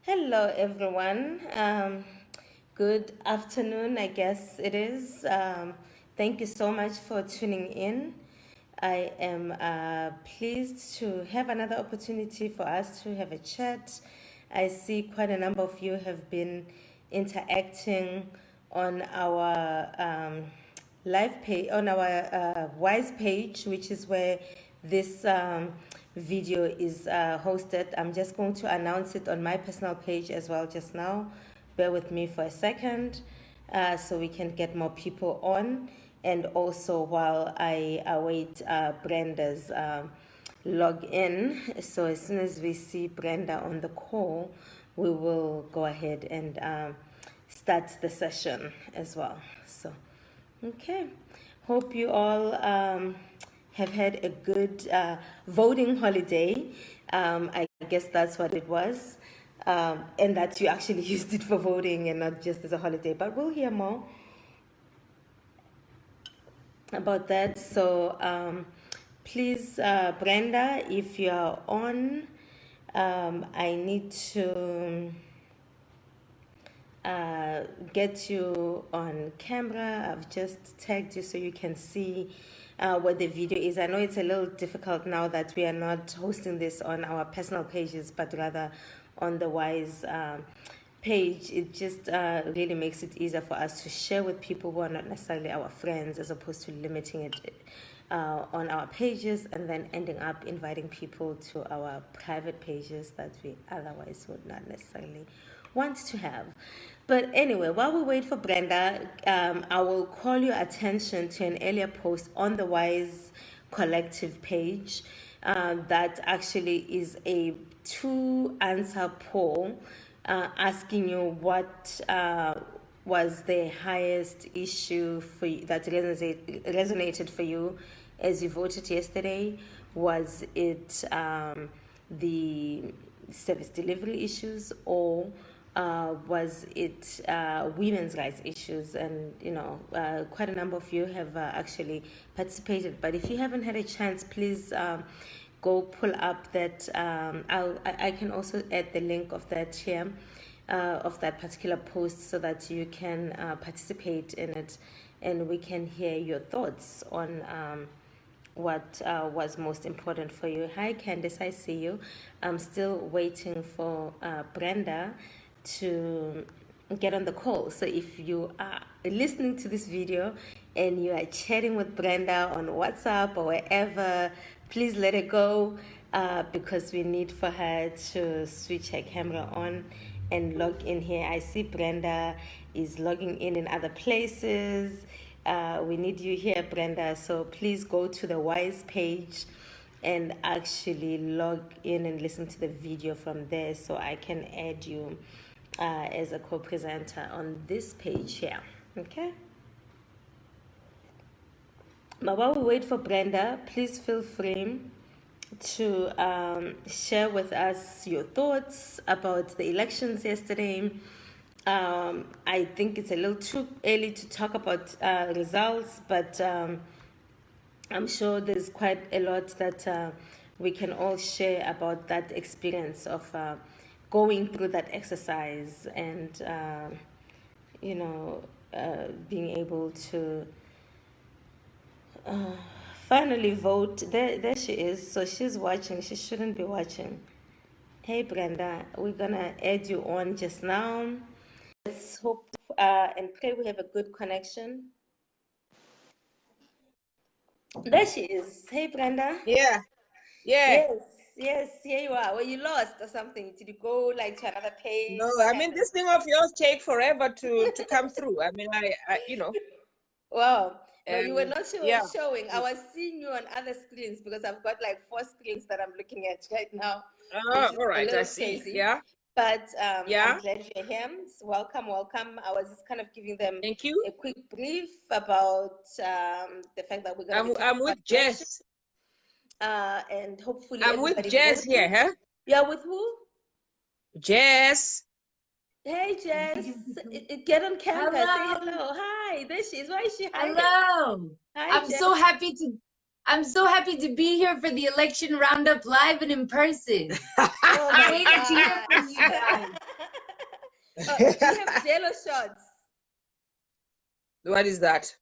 Hello, everyone. Good afternoon, I guess it is. Thank you so much for tuning in. I am pleased to have another opportunity for us to have a chat. I see quite a number of you have been interacting on our live page, on our Wise page, which is where this video is hosted. I'm just going to announce it on my personal page as well just now. Bear with me for a second so we can get more people on. And also while I await Brenda's log in. So as soon as we see Brenda on the call, we will go ahead and start the session as well. So, okay. Hope you all have had a good voting holiday. I guess that's what it was. And that you actually used it for voting and not just as a holiday. But we'll hear more about that. So please, Brenda, if you are on, I need to get you on camera. I've just tagged you so you can see what the video is. I know it's a little difficult now that we are not hosting this on our personal pages, but rather on the Wise page. It just really makes it easier for us to share with people who are not necessarily our friends, as opposed to limiting it on our pages and then ending up inviting people to our private pages that we otherwise would not necessarily want to have. But anyway, while we wait for Brenda, I will call your attention to an earlier post on the Wise Collective page that actually is a 2-answer poll asking you what was the highest issue for you, that resonated for you as you voted yesterday. Was it the service delivery issues, or was it women's rights issues? And quite a number of you have actually participated. But if you haven't had a chance, please go pull up that. I can also add the link of that here, of that particular post, so that you can participate in it, and we can hear your thoughts on what was most important for you. Hi, Candice, I see you. I'm still waiting for Brenda to get on the call. So if you are listening to this video and you are chatting with Brenda on WhatsApp or wherever, please let it go because we need for her to switch her camera on and log in here. I see Brenda is logging in other places. We need you here, Brenda. So please go to the Wise page and actually log in and listen to the video from there, so I can add you as a co-presenter on this page here. Okay? But while we wait for Brenda, please feel free to share with us your thoughts about the elections yesterday. I think it's a little too early to talk about results, but I'm sure there's quite a lot that we can all share about that experience of going through that exercise and, being able to finally vote. There she is. So she's watching. She shouldn't be watching. Hey, Brenda, we're going to add you on just now. Let's hope and pray we have a good connection. There she is. Hey, Brenda. Yeah. Yes, here you are. Were you lost or something? Did you go like to another page? No, I mean, this thing of yours take forever to come through. I mean, I Wow. No, you were not yeah. showing. I was seeing you on other screens because I've got like 4 screens that I'm looking at right now. Oh, all right, I see. Crazy. Yeah. But yeah. I'm glad you're here. So welcome. I was just kind of giving them Thank you. a quick brief about the fact that we're going to I'm with Jess. And hopefully I'm with Jess here, huh? Yeah, with who? Jess. Hey, Jess. Get on camera. Hello. Say hello. Hi. There she is. Why is she hiding? Hello. Hi, I'm so happy to be here for the election roundup live and in person. Oh, I'm waiting to hear from you guys. Do you have jello shots? What is that?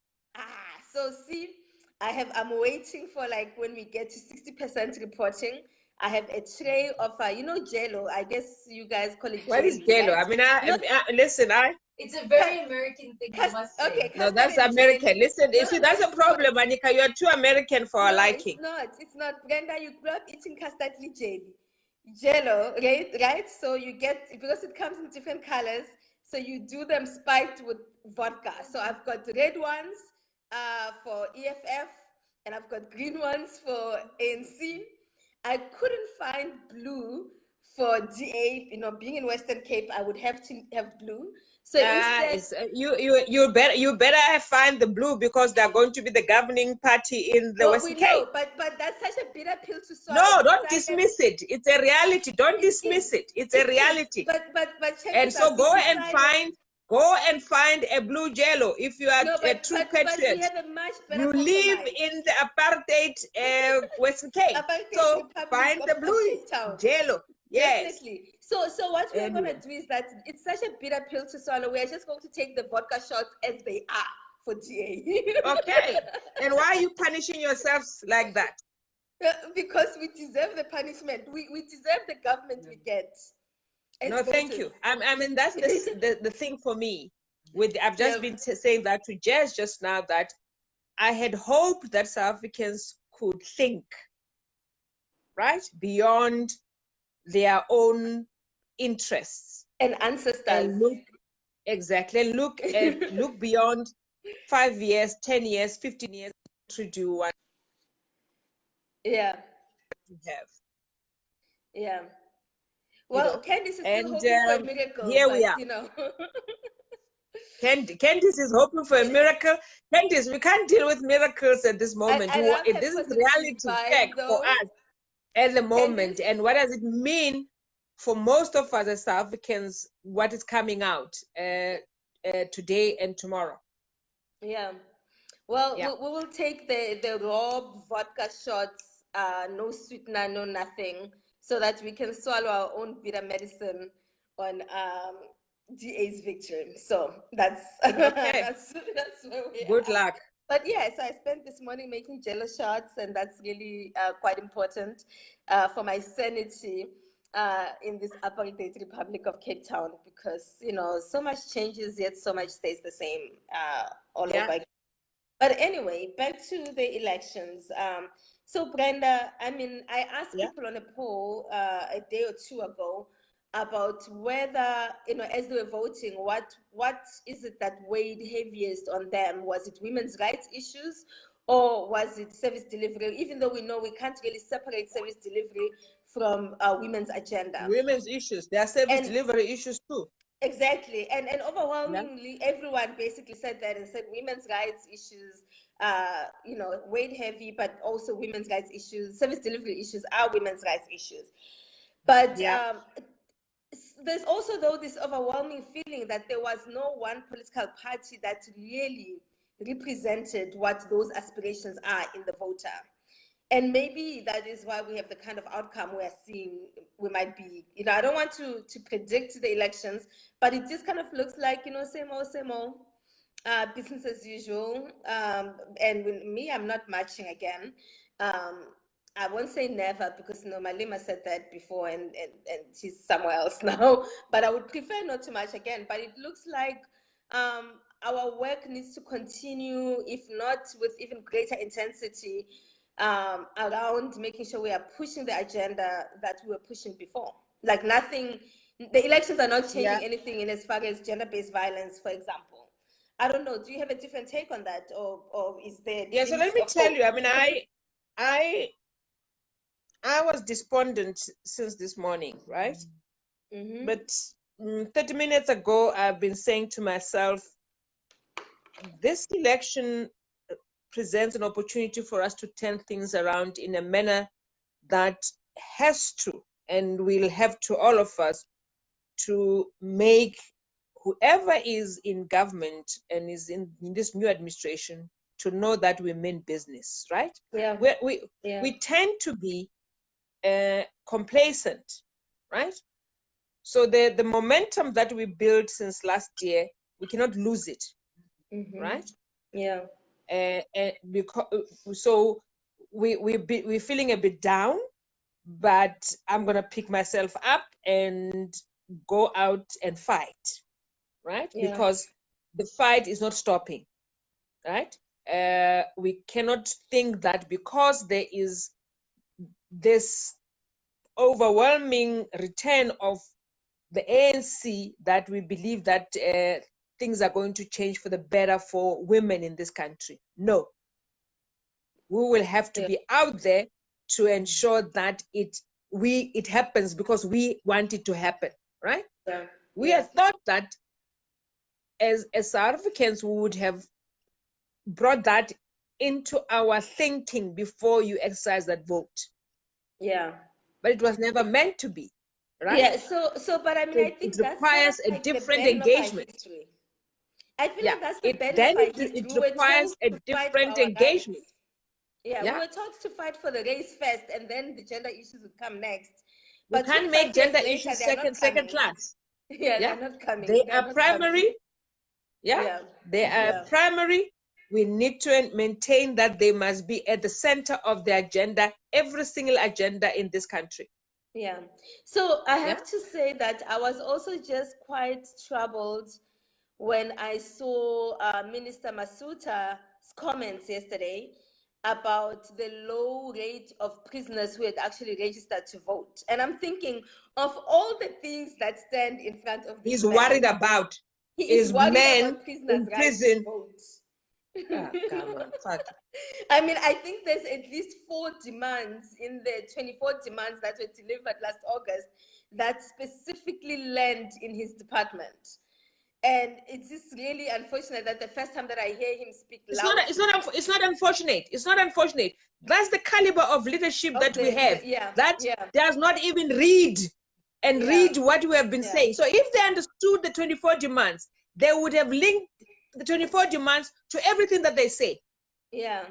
So see, I'm waiting for like when we get to 60% reporting. I have a tray of jello. I guess you guys call it What is jelly, jello? right? I mean, listen, It's a very American thing, I must say. Okay, no, custard that's and American. jelly. Listen, you No, see, no, that's a it's problem, not. Anika. You're too American for our No, liking. it's not. Brenda, you grew up eating custard jelly. Jello, right? So you get, because it comes in different colors, so you do them spiked with vodka. So I've got red ones for EFF, and I've got green ones for ANC. I couldn't find blue for DA. Being in Western Cape, I would have to have blue. So instead, you better find the blue, because they're going to be the governing party in the well, we Western Cape. know, but that's such a bitter pill to swallow. No, don't dismiss it. It's a reality. Don't dismiss it. It's a reality. But check And this so out. go and find a blue jello if you are a true patriot. But we have a much better You live in the apartheid Western Cape, so find the blue jello. Yes. Definitely. So what we're going to do is that it's such a bitter pill to swallow. We're just going to take the vodka shots as they are for DA. Okay. And why are you punishing yourselves like that? Because we deserve the punishment. We deserve the government we get. No, thank you. I mean, that's the thing for me. I've just been saying that to Jess just now, that I had hoped that South Africans could think, right, beyond their own interests and ancestors, and look beyond 5 years, 10 years, 15 years to do what we have. Well, Candice is still hoping for a miracle. Here we are. Candice is hoping for a miracle. Candice, we can't deal with miracles at this moment. This is reality check for us at the moment. And what does it mean for most of us as South Africans, what is coming out today and tomorrow? Well, we will take the raw vodka shots, no sweetener, no nothing, so that we can swallow our own bitter medicine on DA's victory. So that's that's where we are. Good luck. But so I spent this morning making jello shots, and that's really quite important for my sanity in this apartheid Republic of Cape Town, because so much changes yet so much stays the same all over again. But anyway, back to the elections. So Brenda, I mean, I asked people on a poll a day or two ago about whether, as they were voting, what is it that weighed heaviest on them? Was it women's rights issues, or was it service delivery? Even though we know we can't really separate service delivery from women's agenda. Women's issues, there are service delivery issues too. Exactly, and overwhelmingly, everyone basically said that and said women's rights issues, weighed heavy, but also women's rights issues, service delivery issues are women's rights issues. But there's also, though, this overwhelming feeling that there was no one political party that really represented what those aspirations are in the voter. And maybe that is why we have the kind of outcome we're seeing. We might be, I don't want to predict the elections, but it just kind of looks like, same old, business as usual. And with me, I'm not marching again. I won't say never, because Malima said that before, and she's somewhere else now. But I would prefer not to march again. But it looks like our work needs to continue, if not with even greater intensity, around making sure we are pushing the agenda that we were pushing before. Like nothing, the elections are not changing anything in as far as gender-based violence, for example. I don't know. Do you have a different take on that, or is there? So let me tell you. I mean, I was despondent since this morning, right? Mm-hmm. But 30 minutes ago, I've been saying to myself, this election presents an opportunity for us to turn things around in a manner that has to, and will have to, all of us, to make whoever is in government and is in this new administration to know that we mean business, right? We tend to be complacent, right? So the momentum that we built since last year, we cannot lose it, right? Yeah. Because so we're feeling a bit down, but I'm gonna pick myself up and go out and fight, right? Yeah. Because the fight is not stopping, right? We cannot think that because there is this overwhelming return of the ANC that we believe that things are going to change for the better for women in this country. No. We will have to be out there to ensure that it happens because we want it to happen, right? Yeah. We have thought that as South Africans, we would have brought that into our thinking before you exercise that vote. Yeah. But it was never meant to be, right? Yeah. But I mean, I think it requires that's a like different the burden engagement. Of our history. I feel like that's the burden then of our it history. requires a different engagement. Yeah, we were taught to fight for the race first, and then the gender issues would come next. But we can't make gender issues second class. Yeah, they're not coming. They are primary. They are primary. We need to maintain that they must be at the center of the agenda, every single agenda in this country. Yeah. So I have to say that I was also just quite troubled when I saw Minister Masuta's comments yesterday about the low rate of prisoners who had actually registered to vote. And I'm thinking of all the things that stand in front of this man. Worried about. He is worried about prisoners' in prison. Right to vote. Oh, come on, fuck. I mean, I think there's at least 4 demands in the 24 demands that were delivered last August that specifically land in his department. And it's just really unfortunate that the first time that I hear him speak loud. It's not unfortunate. It's not unfortunate. That's the caliber of leadership that we have. That does not even read what we have been saying. So if they understood the 24 demands, they would have linked the 24 demands to everything that they say. Yeah.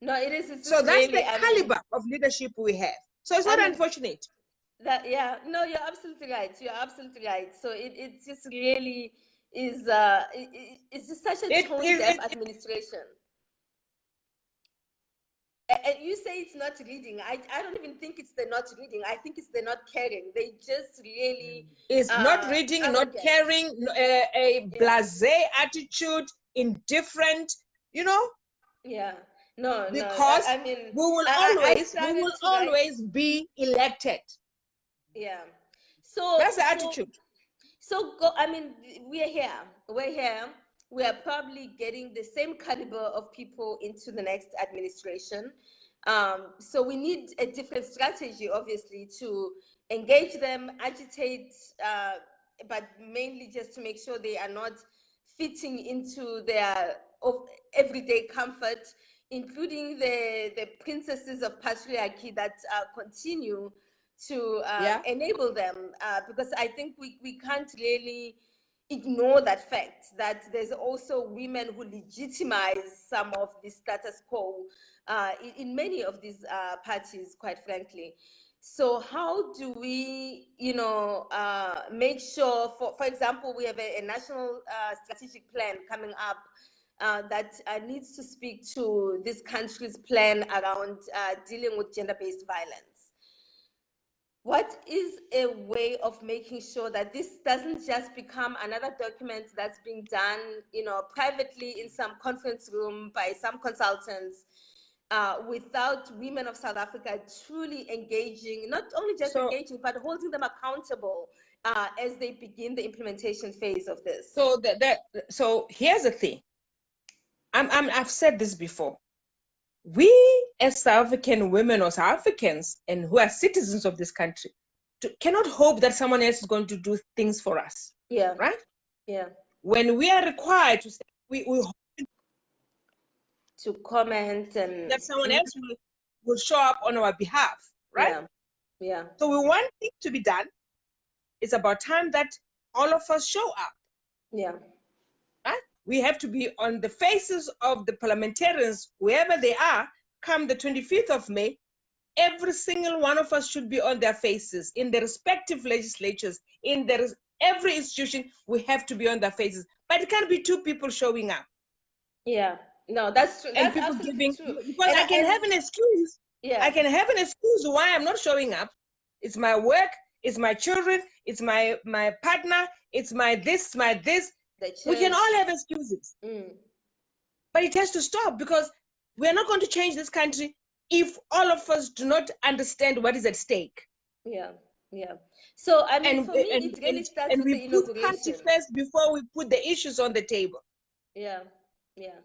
No, it is. So that's really, the caliber of leadership we have. So it's not unfortunate. No, you're absolutely right. You're absolutely right. So it just really is it's just such a tone-deaf administration. And you say it's not reading. I don't even think it's the not reading. I think it's the not caring. They just really it's not reading, not caring, a blasé attitude, indifferent. You know. Yeah. No. Because I mean, we will always be elected. Yeah. So that's the attitude. I mean, we're here. We are probably getting the same caliber of people into the next administration. So we need a different strategy, obviously, to engage them, agitate, but mainly just to make sure they are not fitting into their everyday comfort, including the princesses of patriarchy that continue to enable them, because I think we can't really ignore that fact that there's also women who legitimize some of the status quo in many of these parties, quite frankly. So how do we, make sure, for example, we have a national strategic plan coming up that needs to speak to this country's plan around dealing with gender-based violence. What is a way of making sure that this doesn't just become another document that's being done, privately in some conference room by some consultants, without women of South Africa truly engaging, not only just engaging, but holding them accountable as they begin the implementation phase of this? So here's the thing. I've said this before. We as South African women or South Africans and who are citizens of this country cannot hope that someone else is going to do things for us. Yeah. Right? Yeah. When we are required to say, we to comment and that someone else will show up on our behalf. Right? Yeah. So we want things to be done. It's about time that all of us show up. Yeah. Right? We have to be on the faces of the parliamentarians, wherever they are, come the 25th of May, every single one of us should be on their faces in the respective legislatures, in every institution. We have to be on their faces, but it can't be two people showing up. Yeah, no, that's true. And That's people absolutely giving, true. because I can have an excuse. Yeah, I can have an excuse why I'm not showing up. It's my work, it's my children, it's my partner, it's my this. We can all have excuses. But it has to stop, because we're not going to change this country if all of us do not understand what is at stake. Yeah, yeah. So I mean, for me, it really starts with the inauguration. We put party first before we put the issues on the table. Yeah, yeah.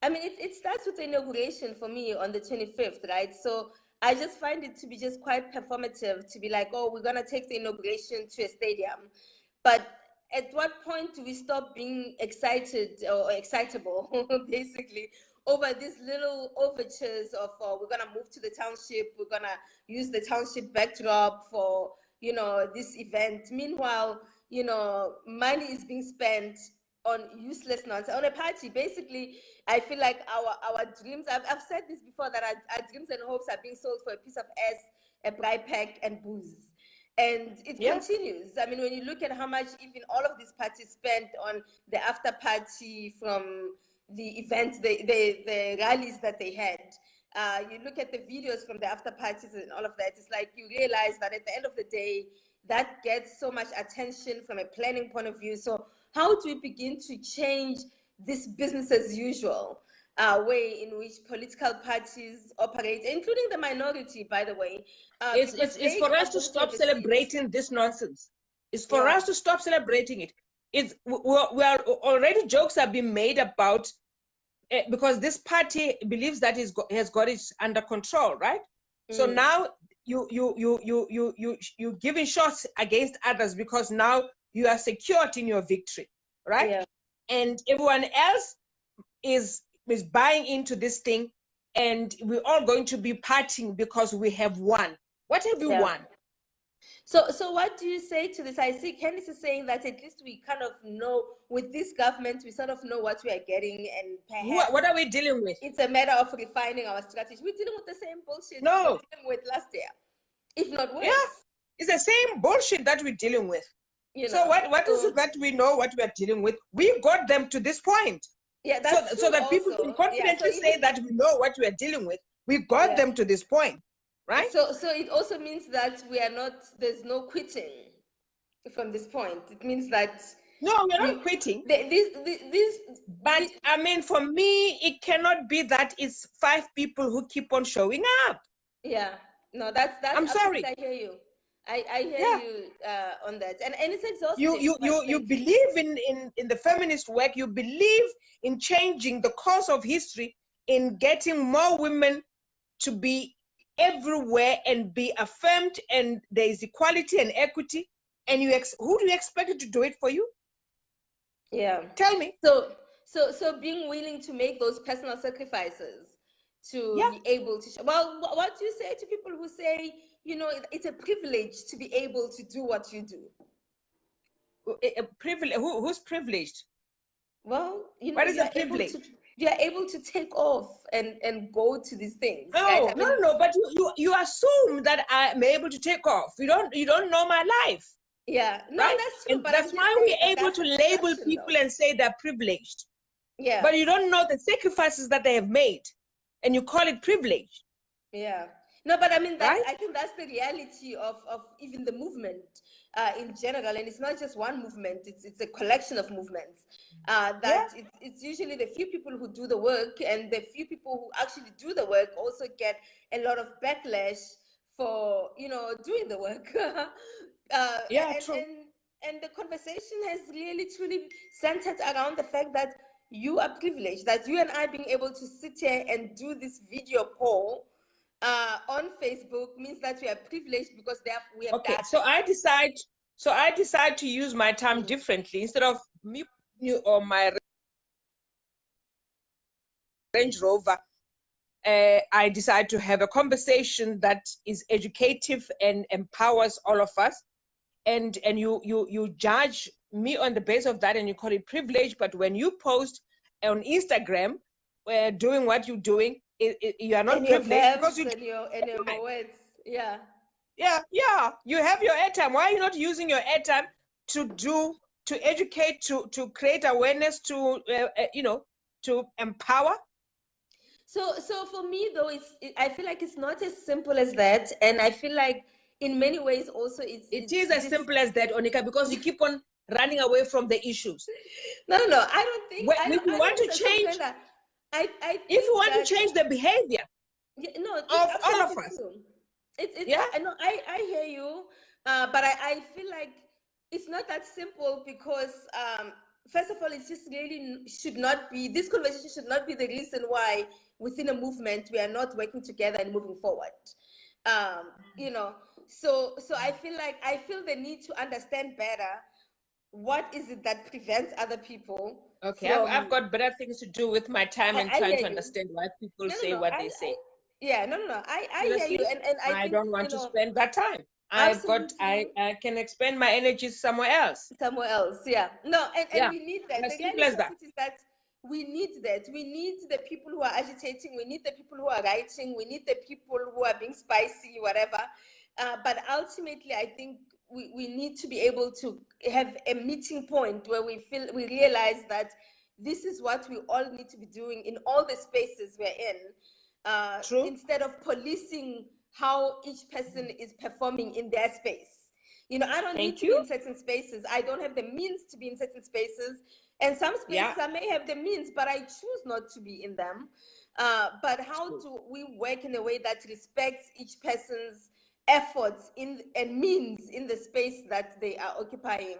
I mean, it starts with the inauguration for me on the 25th, right? So I just find it to be just quite performative to be like, oh, we're going to take the inauguration to a stadium. But at what point do we stop being excited or excitable, basically, over these little overtures of, we're going to move to the township, we're going to use the township backdrop for, you know, this event. Meanwhile, you know, money is being spent on useless nonsense, on a party. Basically, I feel like our dreams, I've said this before, that our dreams and hopes are being sold for a piece of ass, a bribe pack, and booze. And it continues. I mean, when you look at how much even all of these parties spent on the after party from the events, the rallies that they had, you look at the videos from the after parties and all of that, it's like you realize that at the end of the day, that gets so much attention from a planning point of view. So how do we begin to change this business as usual way in which political parties operate, including the minority, by the way? It's for us to stop celebrating this nonsense. It's for us to stop celebrating it. We are already, jokes have been made about because this party believes that has got it under control, right? So now you giving shots against others because now you are secured in your victory, right? And everyone else is buying into this thing, and we're all going to be partying because we have won. What have we won? So what do you say to this? I see Candice is saying that at least we kind of know, with this government, we sort of know what we are getting, and perhaps what are we dealing with? It's a matter of refining our strategy. We're dealing with the same bullshit we were dealing with last year, if not worse. Yeah, it's the same bullshit that we're dealing with. You know, so what is it that we know what we are dealing with? We got them to this point. Yeah, that's so that people can confidently say that we know what we are dealing with. We got them to this point, right? So it also means that there's no quitting from this point. It means that no, we're not quitting. But I mean, for me, it cannot be that it's 5 people who keep on showing up. Yeah, no, that's. I'm sorry. I hear you. I hear you on that, and it's exhausting. You believe in the feminist work. You believe in changing the course of history, in getting more women to be everywhere and be affirmed, and there is equality and equity. And who do you expect it to do it for you? Yeah, tell me. So being willing to make those personal sacrifices to be able to. Well, what do you say to people who say, you know, it's a privilege to be able to do what you do? A privilege? Who's privileged? Well, you know, what is a privilege? You are able to take off and go to these things. No, right? I mean, no. But you assume that I'm able to take off. You don't know my life. Yeah, no, right? That's true. And but that's why we're able to label people and say they're privileged. Yeah. But you don't know the sacrifices that they have made, and you call it privilege. Yeah. No, but I mean, I think that's the reality of even the movement in general, and it's not just one movement; it's a collection of movements. It's usually the few people who do the work, and the few people who actually do the work also get a lot of backlash for doing the work. True. And the conversation has really truly centered around the fact that you are privileged, that you and I being able to sit here and do this video call on Facebook means that we are privileged because we have data. So I decide to use my time differently. Instead of me or my Range Rover, I decide to have a conversation that is educative and empowers all of us. And you judge me on the basis of that, and you call it privilege. But when you post on Instagram, doing what you're doing, you are not and your privileged because verbs and your words. Yeah. Yeah. You have your airtime. Why are you not using your airtime to educate, to create awareness, to to empower? So for me though, I feel like it's not as simple as that, and I feel like in many ways also It is as simple as that, Onika, because you keep on running away from the issues. No, I don't think. If you want to change, I if you think want that, to change the behavior no, it's of all of absolutely us, true. It's yeah. I know I hear you, but I feel like it's not that simple because first of all, it just really should not be, this conversation should not be the reason why within a movement we are not working together and moving forward. You know, so I feel the need to understand better what is it that prevents other people Okay, from. I've got better things to do with my time and I trying hear to you. understand why people No, say what they say. yeah, no. I hear Seriously, you, and I think, don't want to spend that time. absolutely I can expend my energies somewhere else. somewhere else. Yeah, no, and Yeah, we need that. as The simple reality as of that. it is that we need that. We need the people who are agitating. We need the people who are writing. We need the people who are being spicy, whatever. But ultimately, I think we need to be able to have a meeting point where we realize that this is what we all need to be doing in all the spaces we're in, True. instead of policing how each person is performing in their space. You know, I don't need Thank to be you. in certain spaces. I don't have the means to be in certain spaces. And some spaces Yeah. I may have the means, but I choose not to be in them. But how do we work in a way that respects each person's efforts and means in the space that they are occupying,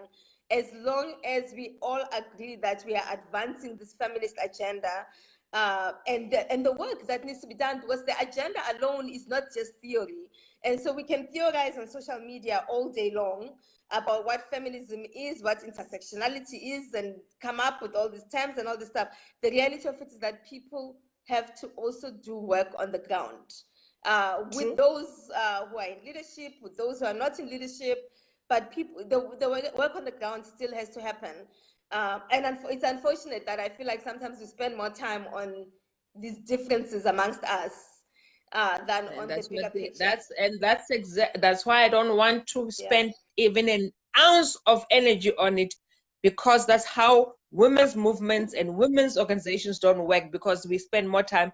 as long as we all agree that we are advancing this feminist agenda, and the work that needs to be done, because the agenda alone is not just theory. And so we can theorize on social media all day long about what feminism is, what intersectionality is, and come up with all these terms and all this stuff. The reality of it is that people have to also do work on the ground, with those who are in leadership, with those who are not in leadership. But the work on the ground still has to happen. And it's unfortunate that I feel like sometimes we spend more time on these differences amongst us than on the bigger picture. That's why I don't want to spend even an ounce of energy on it, because that's how women's movements and women's organizations don't work, because we spend more time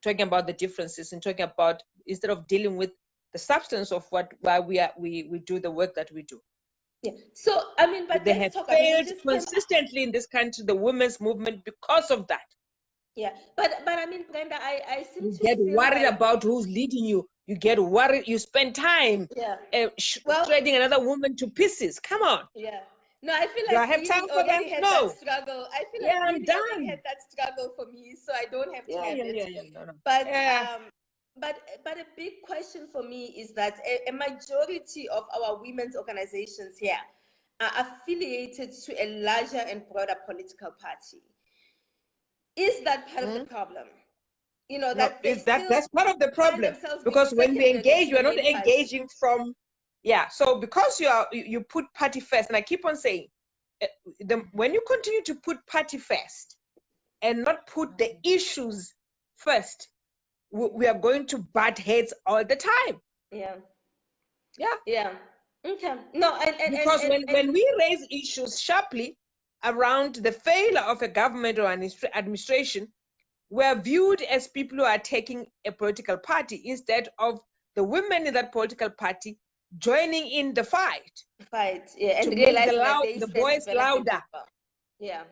talking about the differences and talking about, instead of dealing with the substance of why we do the work that we do. Yeah. So I mean, but they have let's talk. failed consistently in this country, the women's movement, because of that. Yeah, but I mean, Brenda, I seem to get feel worried like, about who's leading you. You get worried. You spend time shredding another woman to pieces. Come on. Yeah. No, I feel Do I like have time we for that? already had No. that struggle. I feel Yeah, like I'm we already done. had that struggle for me, so I don't have to have it. No. But Yeah. but a big question for me is that a majority of our women's organizations here are affiliated to a larger and broader political party. Is that part of the problem? You know, that that's part of the problem, because when we engage, you're not engaging from, so because you put party first, and I keep on saying, when you continue to put party first and not put the issues first, we are going to butt heads all the time. Yeah. Okay. No, because when we raise issues sharply around the failure of a government or an administration, we're viewed as people who are taking a political party, instead of the women in that political party joining in the fight. And to make the voice louder. Yeah.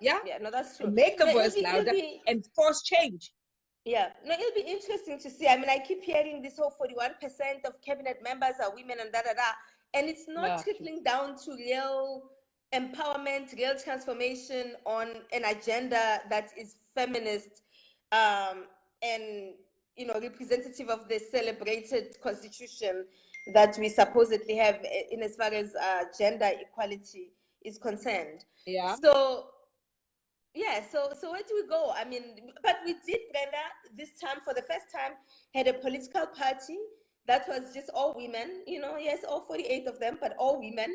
No, that's true. To make the voice louder and force change. Yeah, no, it'll be interesting to see. I mean, I keep hearing this whole 41% of cabinet members are women and and it's not trickling down to real empowerment, real transformation on an agenda that is feminist, and representative of the celebrated constitution that we supposedly have in as far as gender equality is concerned. So where do we go? I mean, but we did, Brenda, this time, for the first time, had a political party that was just all women, yes, all 48 of them, but all women.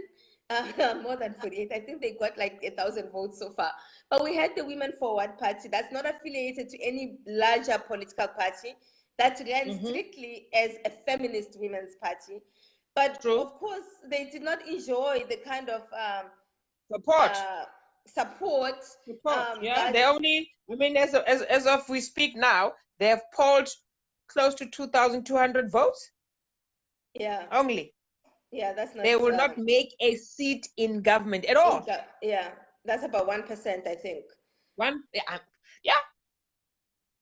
More than 48. I think they got like 1,000 votes so far. But we had the Women Forward Party that's not affiliated to any larger political party, that ran strictly as a feminist women's party. But True. of course, they did not enjoy the kind of support. Yeah, they only, I mean, as of we speak now, they have polled close to 2,200 votes. Yeah. Only. Yeah, that's not. They will not make a seat in government at all. Yeah, that's about 1%, I think. Yeah.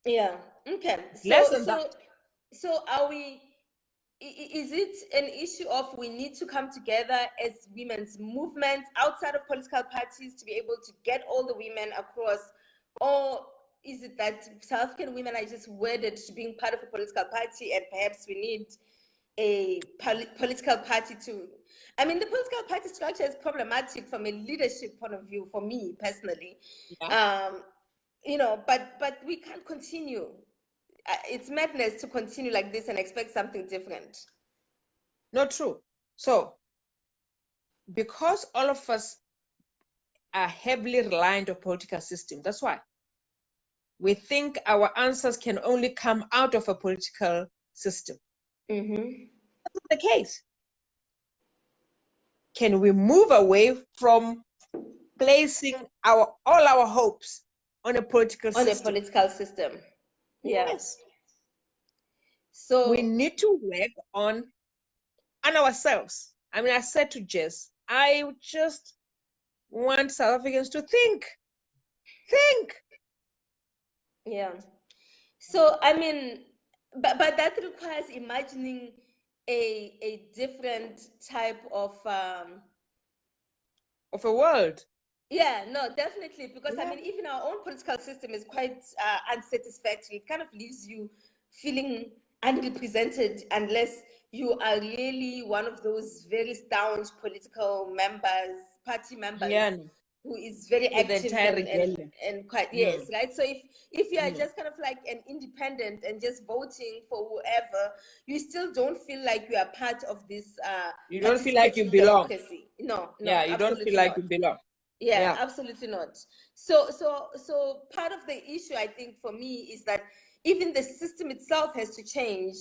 Yeah. Okay. Less than that. So are we? Is it an issue of we need to come together as women's movements outside of political parties to be able to get all the women across, or is it that South African women are just wedded to being part of a political party, and perhaps we need a political party to? I mean, the political party structure is problematic from a leadership point of view for me personally. Yeah. You know, but we can't continue. It's madness to continue like this and expect something different. Not true. So, because all of us are heavily reliant on political system, that's why we think our answers can only come out of a political system. That's not the case. Can we move away from placing all our hopes on a political system? Yeah. Yes. So we need to work on ourselves. I mean, I said to Jess, I just want South Africans to think. Yeah. So I mean, but that requires imagining a different type of a world. Yeah, no, definitely, because I mean, even our own political system is quite unsatisfactory. It kind of leaves you feeling unrepresented unless you are really one of those very staunch political members, party members, who is very active and quite right. So if you are just kind of like an independent and just voting for whoever, you still don't feel like you are part of this. You don't feel like you belong. No, yeah, you don't feel like you belong. Yeah, absolutely not. So part of the issue, I think, for me is that even the system itself has to change,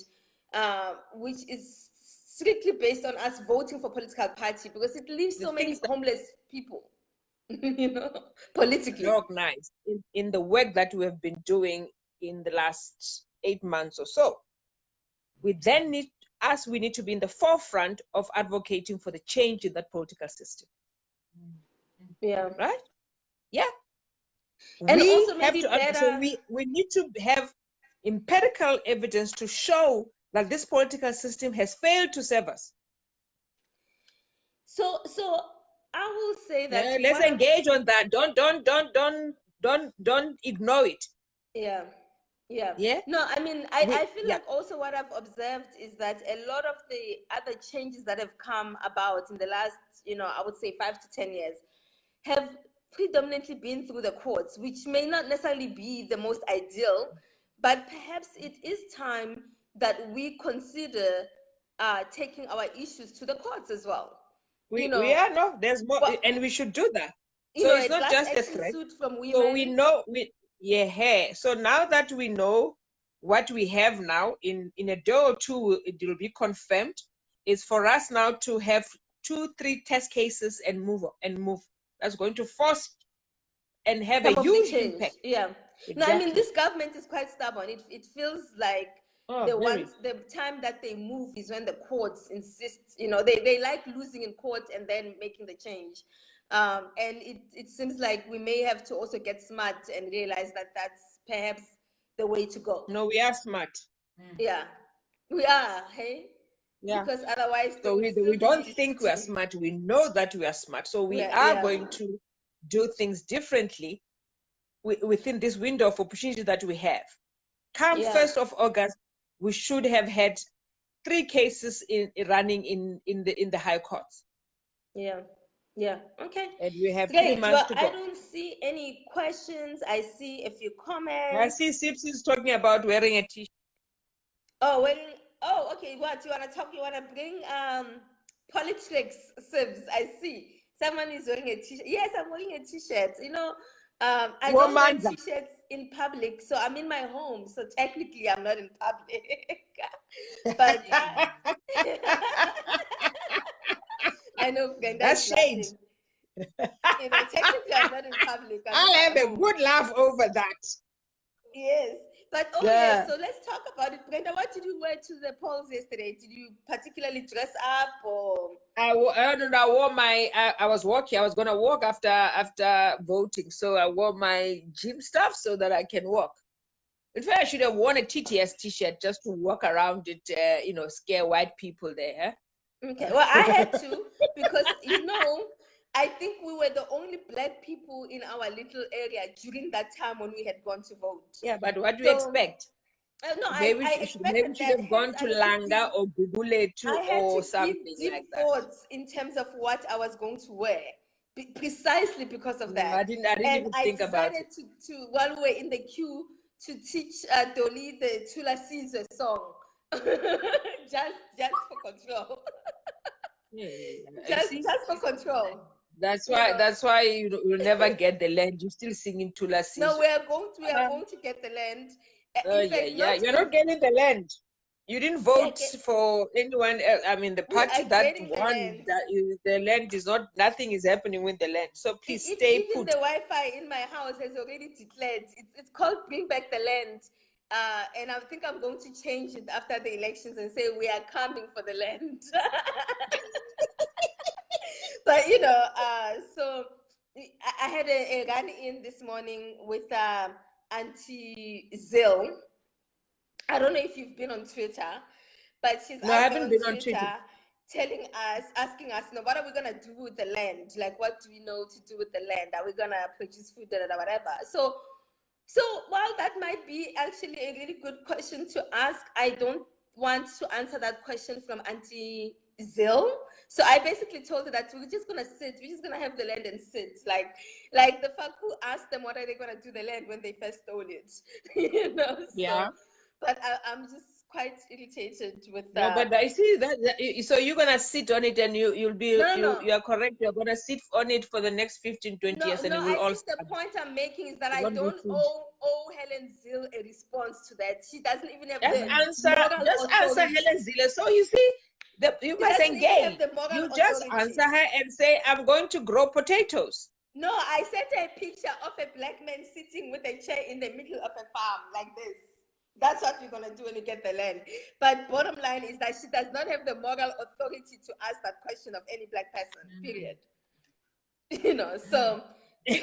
which is strictly based on us voting for political party, because it leaves so many homeless people, you know, politically. Recognized in the work that we have been doing in the last 8 months or so. We then need to be in the forefront of advocating for the change in that political system. Yeah. Right? Yeah. And we also maybe have to better. So we need to have empirical evidence to show that this political system has failed to serve us. So I will say that let's engage on that. Don't ignore it. Yeah. No, I mean, I feel like also what I've observed is that a lot of the other changes that have come about in the last, I would say 5 to 10 years have predominantly been through the courts, which may not necessarily be the most ideal, but perhaps it is time that we consider taking our issues to the courts as well. There's more, and we should do that. So it's not just a threat. From women. So we know, so now that we know what we have now, in a day or two, it will be confirmed, is for us now to have 2-3 test cases and move. That's going to force and have a huge impact. Yeah. Exactly. No, I mean, this government is quite stubborn. It feels like the time that they move is when the courts insist, they like losing in court and then making the change. And it seems like we may have to also get smart and realize that that's perhaps the way to go. No, we are smart. Yeah, we are, hey? Yeah. Because otherwise... So we don't think we are smart. We know that we are smart. So we are going to do things differently within this window of opportunity that we have. Come 1st of August, we should have had 3 cases running in the high courts. Yeah, okay. And we have 3 months to go. I don't see any questions. I see a few comments. I see Sips is talking about wearing a t-shirt. Oh, okay. What you want to talk? You want to bring politics, Sibs? I see. Someone is wearing a t-shirt. Yes, I'm wearing a t-shirt. You know, I don't wear t-shirts in public, so I'm in my home. So technically, I'm not in public. But I know Brenda that's shade. You know, technically, I'm not in public. I'll have a good laugh over that. Yes. But yes, so let's talk about it. Brenda, what did you wear to the polls yesterday? Did you particularly dress up or? I wore my. I was walking. I was gonna walk after voting, so I wore my gym stuff so that I can walk. In fact, I should have worn a TTS T-shirt just to walk around it. You know, scare white people there. Okay. Well, I had to because you know. I think we were the only black people in our little area during that time when we had gone to vote. Yeah, but what do you expect? No, maybe I should have gone to Langa or Bugule too, or something like that. Thoughts in terms of what I was going to wear, precisely because of that. I didn't even think about it. To while we were in the queue to teach Dolly the Tula Caesar song, just for control. Just for control. That's why you never get the land. You're still singing Tula Caesar. No, we are going to get the land. You're not getting the land. You didn't vote for anyone else. I mean, the party that won, the land is not. Nothing is happening with the land. So please stay put. Even the Wi-Fi in my house has already declared. It's called Bring Back the Land. And I think I'm going to change it after the elections and say we are coming for the land. But you know, so I had a run-in this morning with Auntie Zil. I don't know if you've been on Twitter, but she's I haven't been on Twitter. Telling us, asking us, you know, what are we gonna do with the land? Like, what do we know to do with the land? Are we gonna produce food, whatever? So while that might be actually a really good question to ask, I don't want to answer that question from Auntie Zil. So I basically told her that we're just gonna have the land and sit. Like the fuck who asked them what are they gonna do the land when they first stole it? You know? Yeah. But I'm just quite irritated with that. No, but I see that. So you're gonna sit on it, and you'll be. You are correct. You're gonna sit on it for the next 15, 20 years, and you will all. The point I'm making is that I don't owe Helen Zil a response to that. She doesn't even have answer Helen Zil. So you see. You must engage. You just answer her and say, I'm going to grow potatoes. No, I sent her a picture of a black man sitting with a chair in the middle of a farm like this. That's what we're going to do when you get the land. But bottom line is that she does not have the moral authority to ask that question of any black person, period. You know, so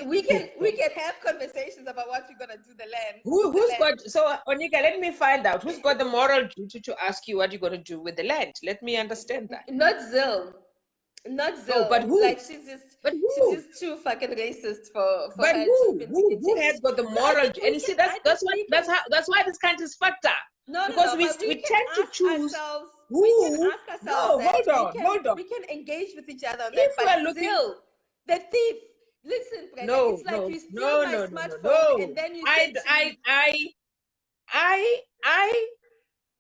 we can have conversations about what we're gonna do the land. Who's got so Onika, let me find out who's got the moral duty to ask you what you're gonna do with the land. Let me understand that. Not Zil. No, but who? Like she's just too fucking racist for but her who has got the moral and you see that's why this country is fucked up. Because we tend to choose who. We can ask ourselves hold on. We can engage with each other. If we are looking, Zil, the thief. Listen, Brenda, it's like you steal my smartphone and then you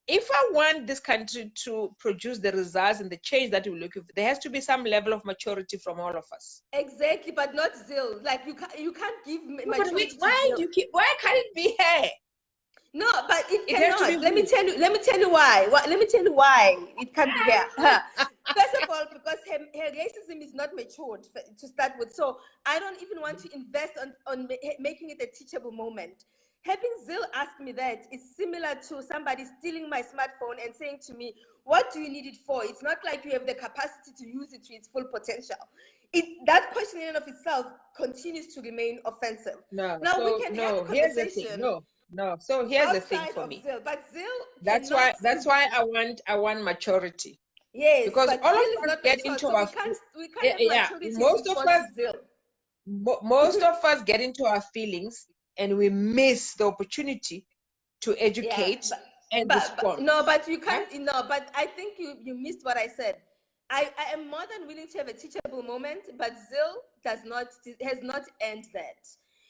if I want this country to produce the results and the change that we're looking for, there has to be some level of maturity from all of us. Exactly, but not Zil. Like you can't give maturity. Why can't it be her? No, but it cannot. Let me tell you why. Let me tell you why it can't be her. First of all, because her racism is not matured to start with. So I don't even want to invest on making it a teachable moment. Having Zil ask me that is similar to somebody stealing my smartphone and saying to me, what do you need it for? It's not like you have the capacity to use it to its full potential. That question in and of itself continues to remain offensive. We can have a conversation. So here's the thing for me. Zil, but Zil that's why I want maturity. Yes, because all of us get into our most of us get into our feelings and we miss the opportunity to educate and respond. But you can't. But I think you missed what I said. I am more than willing to have a teachable moment, but Zil has not earned that.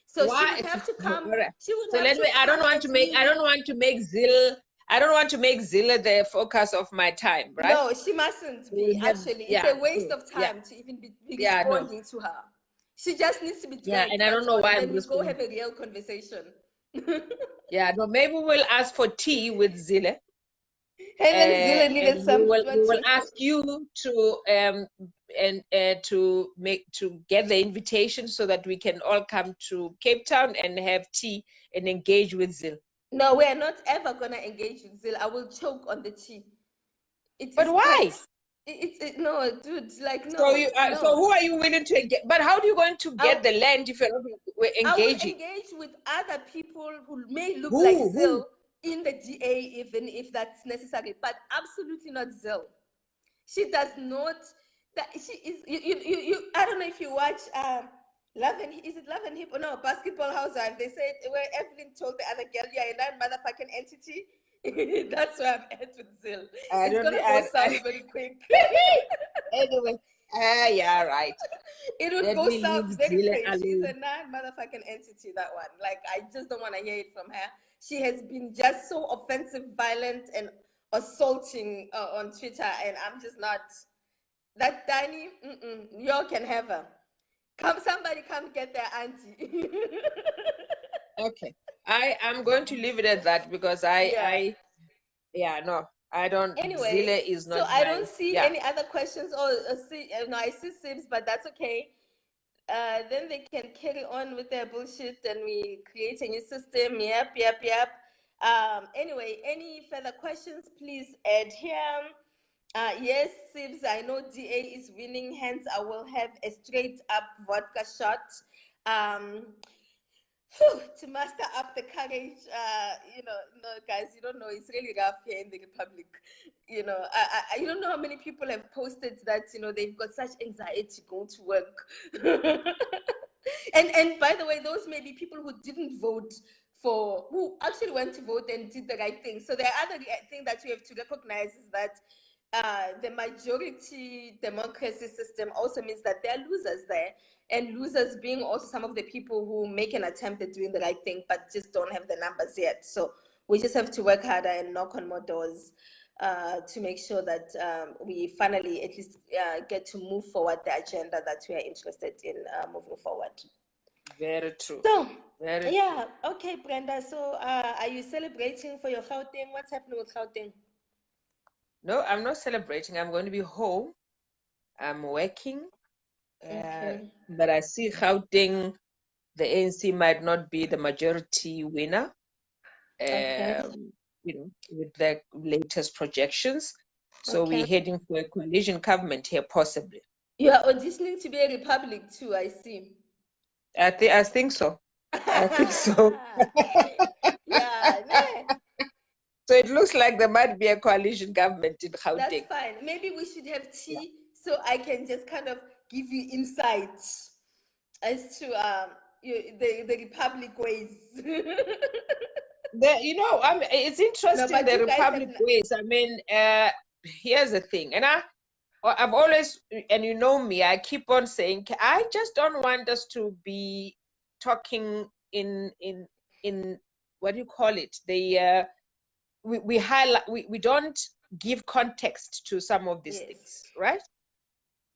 So she would have to come. I don't want to make Zil I don't want to make Zille the focus of my time, right? No, she mustn't be. Actually, it's a waste of time to even be responding to her. She just needs to be dragged. And I don't know why. And then we go have a real conversation. No, maybe we'll ask for tea with Zille. And needed some. We will ask you to to get the invitation so that we can all come to Cape Town and have tea and engage with Zille. No, we are not ever gonna engage with Zille. I will choke on the tea. But why? No, dude. Like no. So so who are you willing to engage? But how are you going to get the land if you're not engaging? I will engage with other people who may look like Zille in the DA, even if that's necessary, but absolutely not Zille. She does not. That she is. You. I don't know if you watch. Love and Hip? Oh, no, Basketball Housewives. They said where Evelyn told the other girl, "Yeah, that motherfucking entity." That's where I'm at with Zille. It's gonna go south very quick. Anyway, yeah, right. It would go south very quick. She's a motherfucking entity. That one. Like, I just don't want to hear it from her. She has been just so offensive, violent, and assaulting on Twitter, and I'm just not. That Danny, y'all can have her. Somebody come get their auntie. Okay, I'm going to leave it at that because I don't. Anyway, Zille is not. So I don't see any other questions. No, I see Sims, but that's okay. Then they can carry on with their bullshit, and we create a new system. Yep. Anyway, any further questions? Please add here. Yes, Sibs, I know DA is winning, hence I will have a straight up vodka shot to muster up the courage. No, guys, you don't know, it's really rough here in the Republic. You know, I don't know how many people have posted that, they've got such anxiety going to work. and by the way, those may be people who didn't vote who actually went to vote and did the right thing. So the other thing that we have to recognize is that the majority democracy system also means that there are losers there, and losers being also some of the people who make an attempt at doing the right thing but just don't have the numbers yet. So we just have to work harder and knock on more doors to make sure that we finally at least get to move forward the agenda that we are interested in moving forward. Very true. So Very true. Okay, Brenda, so are you celebrating for your Gauteng? What's happening with Gauteng? No, I'm not celebrating. I'm going to be home. I'm working. But I see Gauteng, the ANC might not be the majority winner, with the latest projections. So we're heading for a coalition government here, possibly. You are auditioning to be a republic too, I see. I think so. I think so. So it looks like there might be a coalition government in Gauteng. That's fine. Maybe we should have tea so I can just kind of give you insights as to the Republic ways. It's interesting, the Republic ways. I mean, here's the thing. And I've always, and you know me, I keep on saying, I just don't want us to be talking in what do you call it? We don't give context to some of these things, right?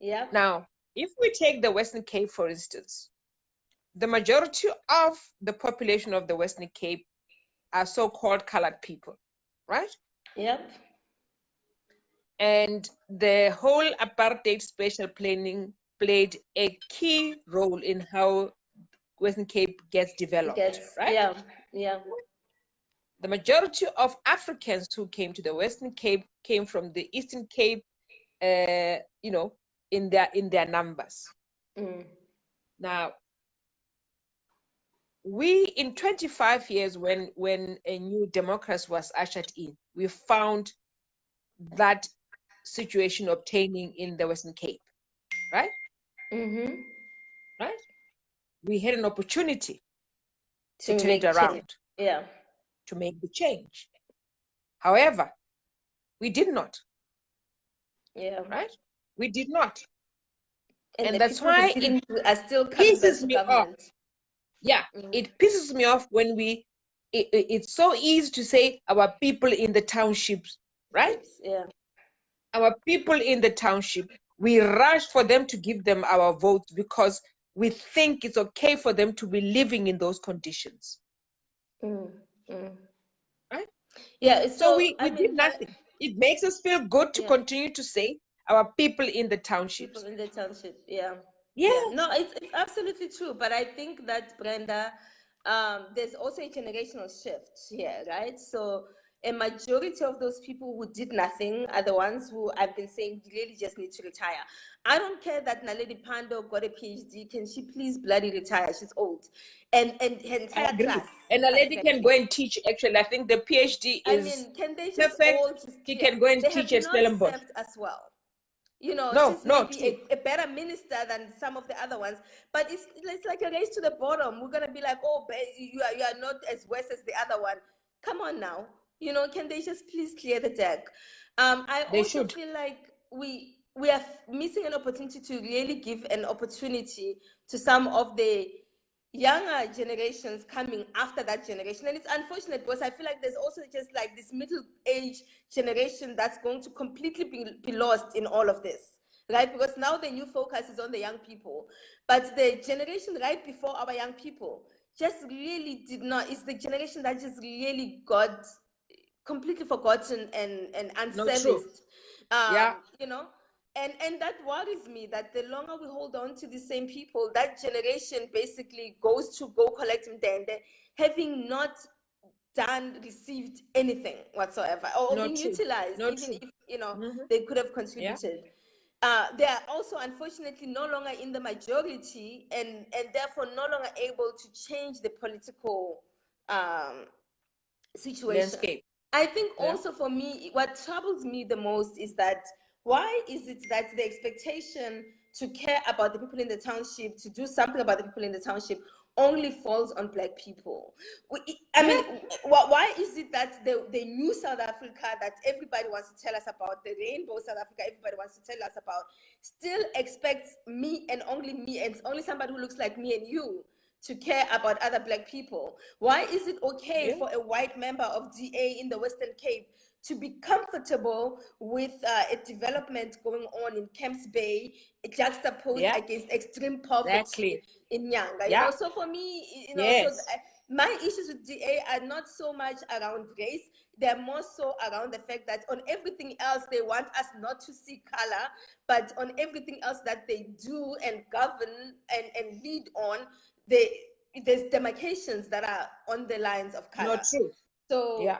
Yeah. Now, if we take the Western Cape, for instance, the majority of the population of the Western Cape are so-called colored people, right? Yep. And the whole apartheid spatial planning played a key role in how Western Cape gets developed, right? Yeah. The majority of Africans who came to the Western Cape came from the Eastern Cape, in their numbers. Now, we in 25 years, when a new democracy was ushered in, we found that situation obtaining in the Western Cape, right? Right? We had an opportunity to turn it around. To make the change. However, we did not. Right? We did not. And that's why it are still pisses me off. Yeah, it pisses me off when we it's so easy to say our people in the townships, right? Yeah. Our people in the township, we rush for them to give them our votes because we think it's okay for them to be living in those conditions. Right? Yeah. So we did nothing. It makes us feel good to continue to say our people in the townships. People in the township, yeah. Yeah. No, it's absolutely true. But I think that, Brenda, there's also a generational shift here, right? So a majority of those people who did nothing are the ones who I've been saying really just need to retire. I don't care that Naledi Pando got a PhD. Can she please bloody retire? She's old. And her entire class. And a lady can go and teach. Actually, I think the PhD is can they just perfect. all just She can go and they teach have at not Stellenbosch. served as well. You know, No, she's no, maybe a better minister than some of the other ones, but it's like a race to the bottom. We're gonna be like, oh, you are not as worse as the other one. Come on now, you know, can they just please clear the deck? I also feel like we are missing an opportunity to really give an opportunity to some of the younger generations coming after that generation. And it's unfortunate because I feel like there's also just like this middle age generation that's going to completely be lost in all of this, right? Because now the new focus is on the young people, but the generation right before our young people just really did not, it's the generation that just really got completely forgotten and unserviced. You know, and that worries me, that the longer we hold on to the same people, that generation basically goes to go collect them, having not received anything whatsoever, or been utilized, even if, you know, they could have contributed. They are also unfortunately no longer in the majority, and therefore no longer able to change the political situation. Landscape. I think also for me, what troubles me the most is that why is it that the expectation to care about the people in the township, to do something about the people in the township, only falls on Black people? I mean, why is it that the new South Africa that everybody wants to tell us about, the rainbow South Africa everybody wants to tell us about, still expects me and only somebody who looks like me and you to care about other Black people? Why is it okay for a white member of DA in the Western Cape to be comfortable with a development going on in Camps Bay, juxtaposed against extreme poverty in Nyanga? You know, so for me, you know, so my issues with DA are not so much around race. They're more so around the fact that on everything else, they want us not to see color, but on everything else that they do and govern and lead on, there's demarcations that are on the lines of color. Not true. So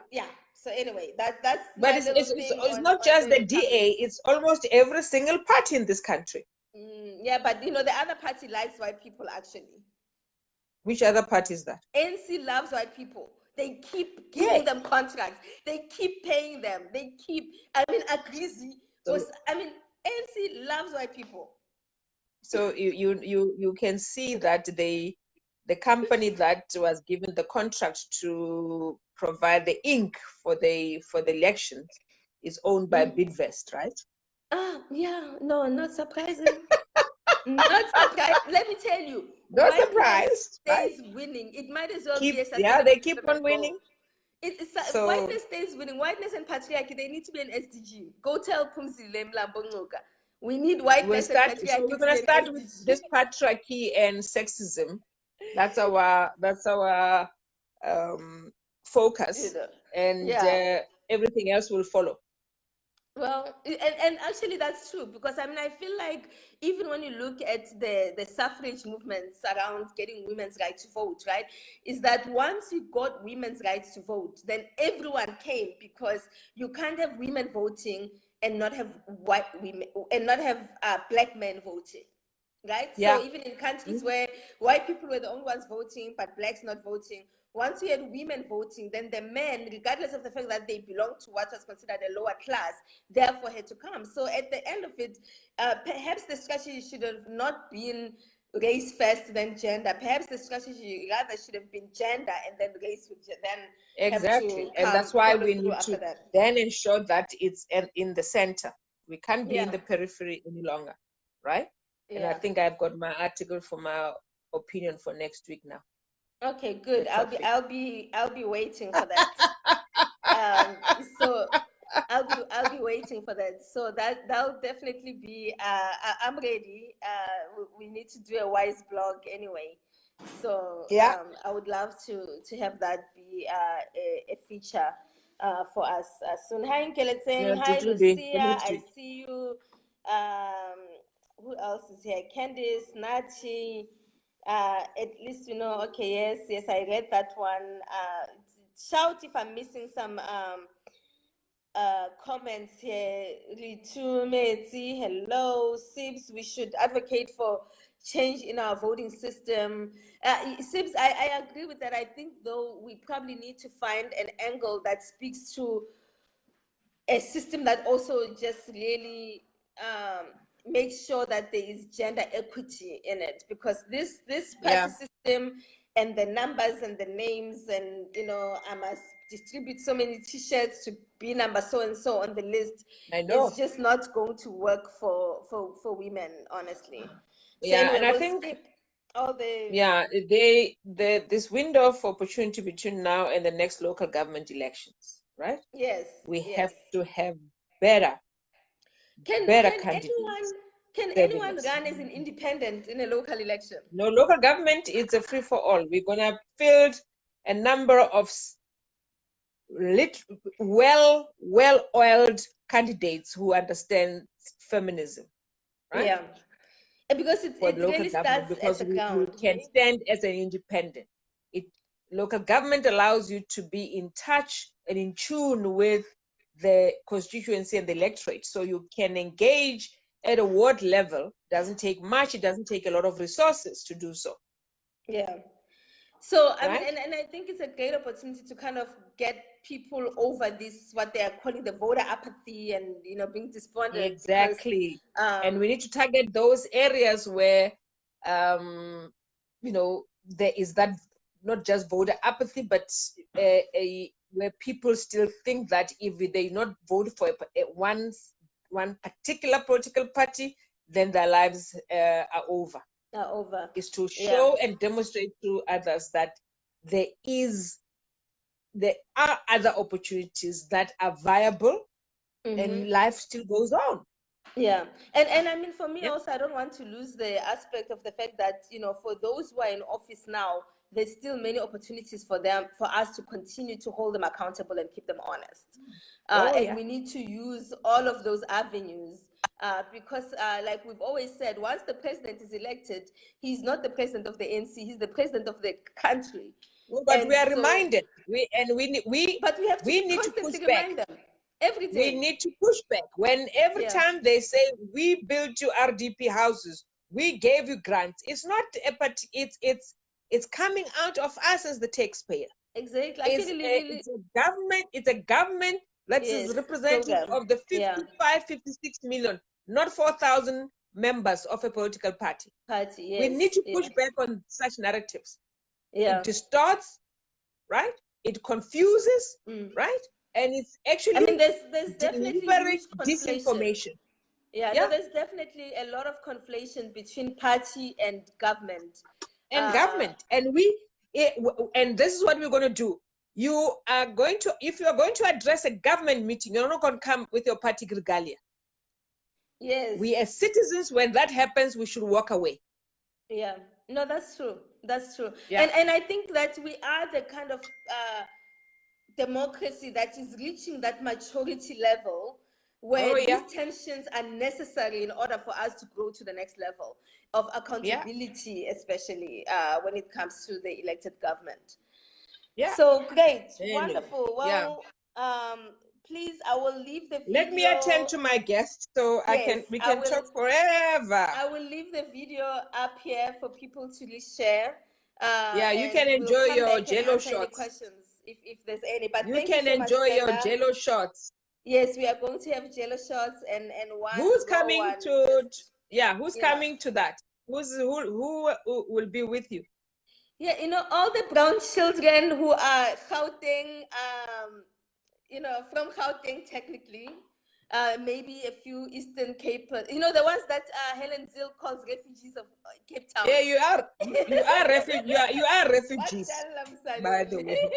so anyway, that's but it's not just the DA, it's almost every single party in this country. Yeah, but you know, the other party likes white people actually. Which other party is that? NC loves white people. They keep giving them contracts. They keep paying them. They keep, I mean, Agrizi was, I mean, NC loves white people. So you can see that the company that was given the contract to provide the ink for the elections is owned by Bidvest, right? Yeah, no, not surprising. Not surprised. Let me tell you, not surprised. Stays winning. It might as well be a they keep on winning. So, whiteness stays winning. Whiteness and patriarchy, they need to be an SDG. Go tell Pumzi Lemla. We need whiteness and patriarchy. So we're gonna start with this patriarchy and sexism. That's our focus, and everything else will follow. Well, and actually that's true, because I mean, I feel like even when you look at the suffrage movements around getting women's right to vote, right, is that once you got women's rights to vote, then everyone came, because you can't have women voting and not have white women and not have Black men voting. Right? Yeah. So even in countries where white people were the only ones voting, but Blacks not voting, once you had women voting, then the men, regardless of the fact that they belonged to what was considered a lower class, therefore had to come. So at the end of it, perhaps the strategy should have not been race first, then gender. Perhaps the strategy rather should have been gender, and then race would then exactly. And that's why we need to then ensure that it's in the center. We can't be in the periphery any longer, right? And I think I've got my article for my opinion for next week now. Okay, good. The I'll be traffic. I'll be waiting for that. So I'll be waiting for that. So that'll definitely be. I'm ready. We need to do a wise blog anyway. So Yeah. I would love to have that be a feature for us soon. Hi, Yeah, Nkeletseng. it Hi, will be Lucia. the next I week. see you. Um, who else is here? Candice, Nachi. At least you know. Okay, yes, I read that one. Shout if I'm missing some comments here. Ritu Metsi, hello. Sibs, we should advocate for change in our voting system. Sibs, I agree with that. I think, though, we probably need to find an angle that speaks to a system that also just really makes sure that there is gender equity in it, because this party system and the numbers and the names, and I must distribute so many t-shirts to be number so and so on the list, I know. is just not going to work for women, honestly. So Yeah, anyway, and I we'll think skip all the this window of opportunity between now and the next local government elections, right? yes. We have to have better Can candidates, anyone service. run as an independent in a local election? No, local government, it's a free for all. We're gonna field a number of well-oiled candidates who understand feminism, right? Yeah, and because For it local really government, starts at because the we ground. can stand as an independent. Local government allows you to be in touch and in tune with the constituency and the electorate, so you can engage at a ward level. Doesn't take much. It doesn't take a lot of resources to do so. Yeah. So I mean, Right? and I think it's a great opportunity to kind of get people over this, what they are calling the voter apathy, and being despondent. Exactly. Because And we need to target those areas where there is that, not just voter apathy, but where people still think that if they not vote for one particular political party, then their lives are over. Is to show and demonstrate to others that there are other opportunities that are viable, and life still goes on. Yeah, and I mean, for me also, I don't want to lose the aspect of the fact that for those who are in office now, there's still many opportunities for us to continue to hold them accountable and keep them honest. And we need to use all of those avenues, because like we've always said, once the president is elected, he's not the president of the ANC, he's the president of the country. No, but we are reminded, we have to need to push back. remind them every day. We need to push back. When every time they say, we built you RDP houses, we gave you grants, it's not it's coming out of us as the taxpayer. Exactly. It's a government that is representative of the 56 million, not 4,000 members of a political party. We need to push back on such narratives. It distorts, right? It confuses, right? And it's actually, I mean, there's definitely delivering huge disinformation. No, there's definitely a lot of conflation between party and government. And this is what we're going to do. If you are going to address a government meeting, you're not going to come with your party regalia. Yes. We as citizens, when that happens, we should walk away. Yeah. No, that's true. That's true. Yeah. And I think that we are the kind of democracy that is reaching that maturity level where these tensions are necessary in order for us to grow to the next level of accountability, especially when it comes to the elected government. Yeah. So great. Wonderful. Well, please, I will leave the video. Let me attend to my guest so we can talk forever. I will leave the video up here for people to share. You can enjoy your Jello shots. Any questions if there's any. But you can enjoy your Jello shots. Yes, we are going to have Jello shots and one. Who's coming to? Who's coming to that? Who will be with you? Yeah, all the brown children who are Gauteng, from Gauteng technically. maybe a few Eastern Cape, you know, the ones that Helen Zille calls refugees of Cape Town. Yeah, you are refugees, by the way.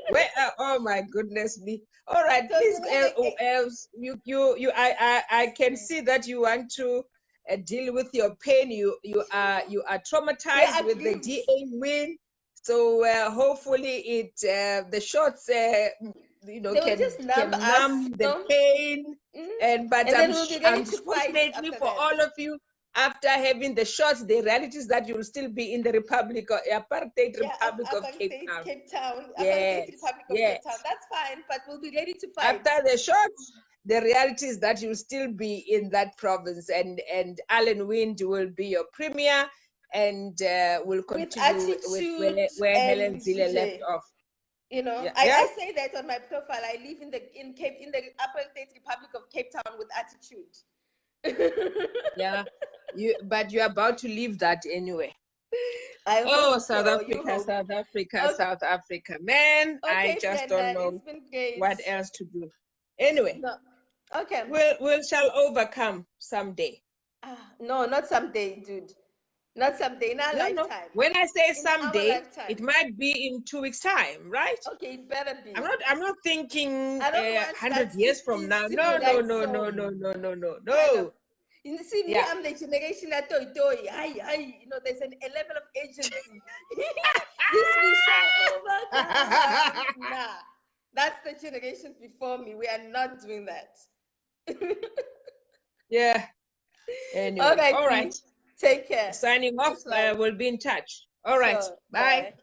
Where, oh my goodness me. All right, So please, I can see that you want to deal with your pain. You are traumatized with the DA win. So hopefully the shots can numb the pain. But unfortunately for all of you, after having the shots, the reality is that you will still be in the Republic of Apartheid Republic of Cape Town. Cape Town. Yes. Republic of Cape Town. That's fine, but we'll be ready to fight. After the shots, the reality is that you'll still be in that province, and Alan Wind will be your premier, and will continue with where Helen Zille left off. You know, I say that on my profile. I live in the Apartheid Republic of Cape Town with attitude. Yeah, but you're about to leave that anyway. South Africa, man. I just don't know what else to do. Anyway, okay, we shall overcome someday. No, not someday, dude. Not someday, in our lifetime. No. When I say someday, it might be in 2 weeks' time, right? Okay, it better be. I'm not thinking 100 years from now. No. You see, me, I'm the generation that you know, there's a level of agency. This we shall overcome. Nah, that's the generation before me. We are not doing that. Yeah. Anyway, all right. Take care. Signing off. We'll be in touch. All right. Bye.